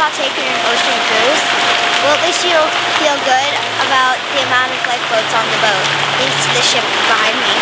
about taking an ocean cruise? Well, at least you'll feel good about the amount of lifeboats on the boat, thanks to the ship behind me.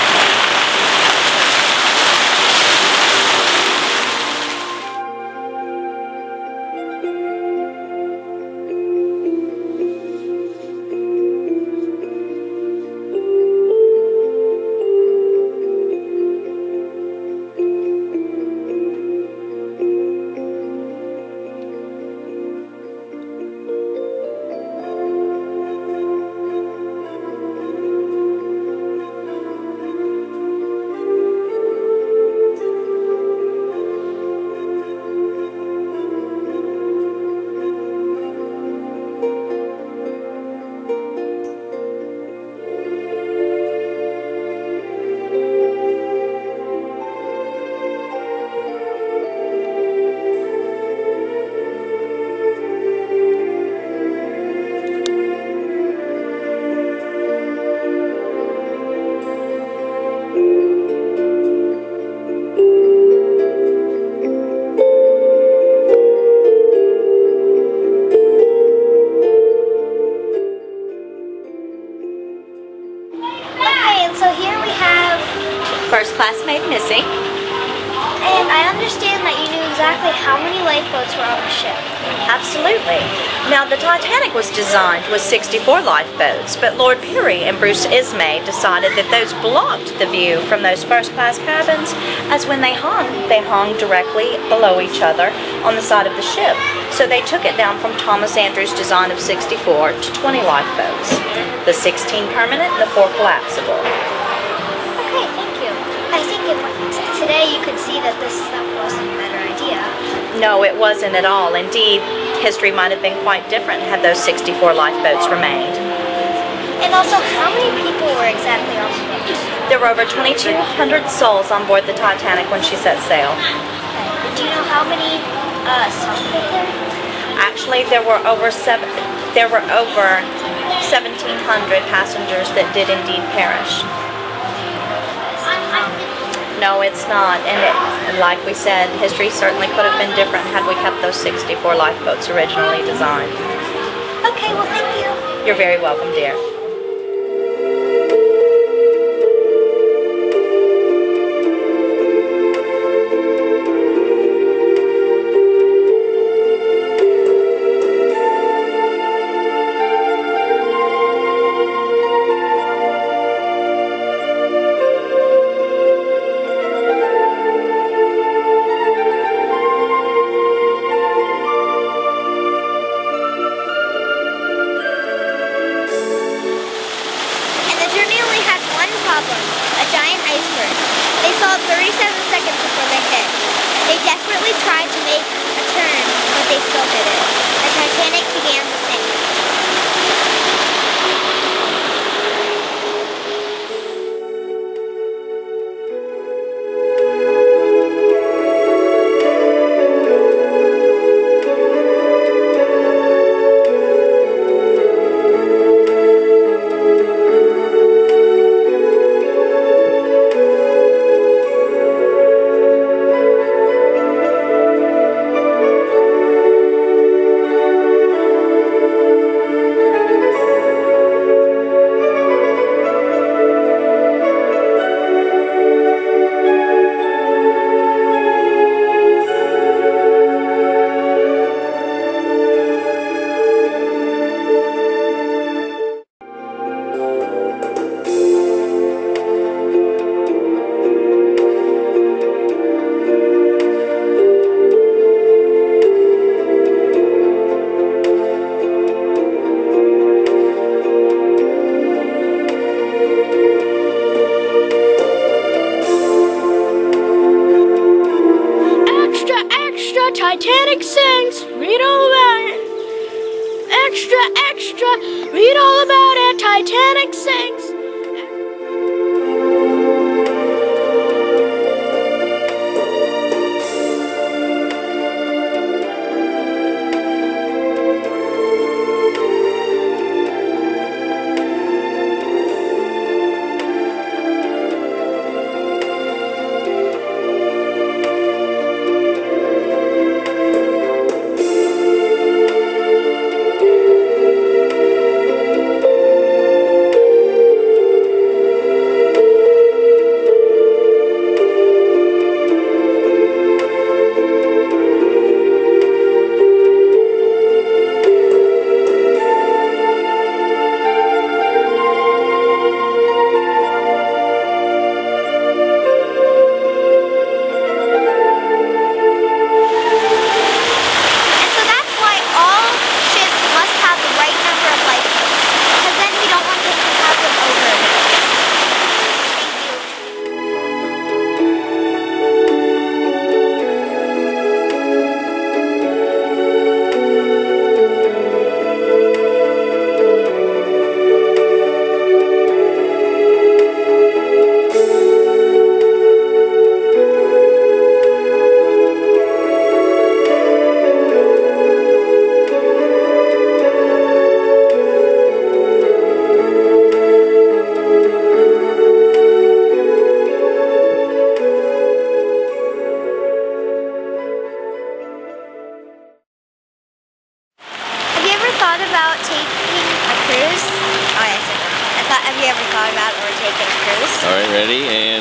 First classmate missing. And I understand that you knew exactly how many lifeboats were on the ship. Absolutely. Now, the Titanic was designed with 64 lifeboats, but Lord Peary and Bruce Ismay decided that those blocked the view from those first-class cabins, as when they hung directly below each other on the side of the ship. So they took it down from Thomas Andrews' design of 64 to 20 lifeboats. The 16 permanent and the 4 collapsible. Okay, thank you. I think today you could see that this stuff wasn't a better idea. No, it wasn't at all. Indeed, history might have been quite different had those 64 lifeboats remained. And also, how many people were exactly on the boat? There were over 2,200 souls on board the Titanic when she set sail. Okay. Do you know how many sunk with her? Actually, there were over 1,700 passengers that did indeed perish. No, it's not. And like we said, history certainly could have been different had we kept those 64 lifeboats originally designed. Okay, well, thank you. You're very welcome, dear. A giant iceberg. They saw it 37 seconds before they hit. They desperately tried to make a turn, but they still didn't. The Titanic began to sink. Titanic sinks, read all about it. Extra, extra, read all about it. Titanic sinks.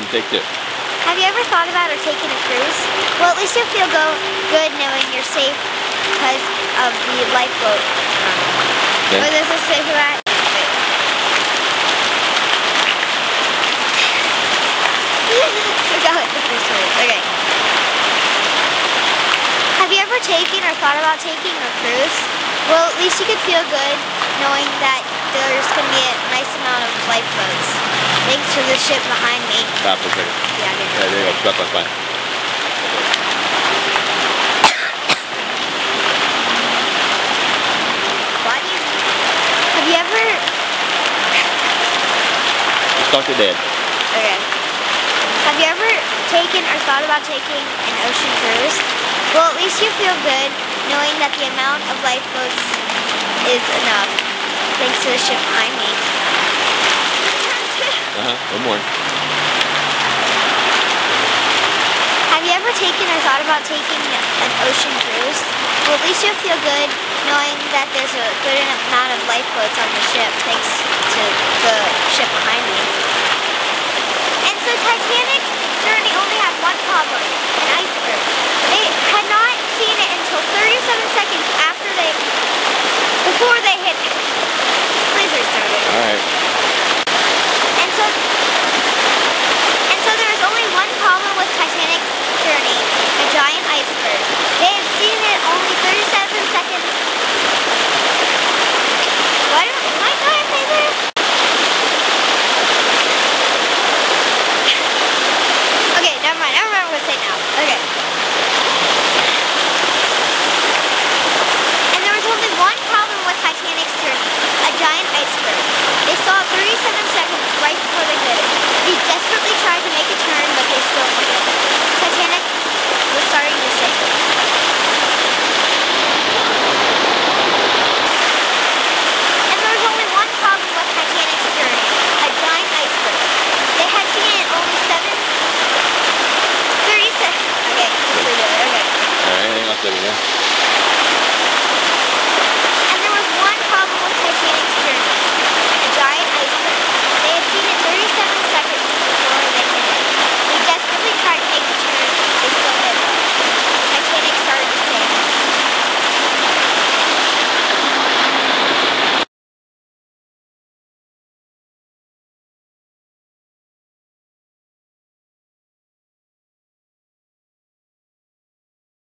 take two. Have you ever thought about or taken a cruise? Well, at least you'll feel good knowing you're safe because of the lifeboat. Okay. What does it say for that? Forgot what the first word. Okay. Have you ever taken or thought about taking a cruise? Well, at least you could feel good knowing that there's going to be a nice amount of lifeboats. Thanks to the ship behind me. Stop for a second. Yeah, Okay, there you go. Stop, fine. What? Have you ever... Just talk to Dad. Okay. Have you ever taken or thought about taking an ocean cruise? Well, at least you feel good knowing that the amount of lifeboats is enough. Thanks to the ship behind me. One more. Have you ever taken or thought about taking an ocean cruise? Well, at least you'll feel good knowing that there's a good amount of lifeboats on the ship, thanks to the ship behind me. And so Titanic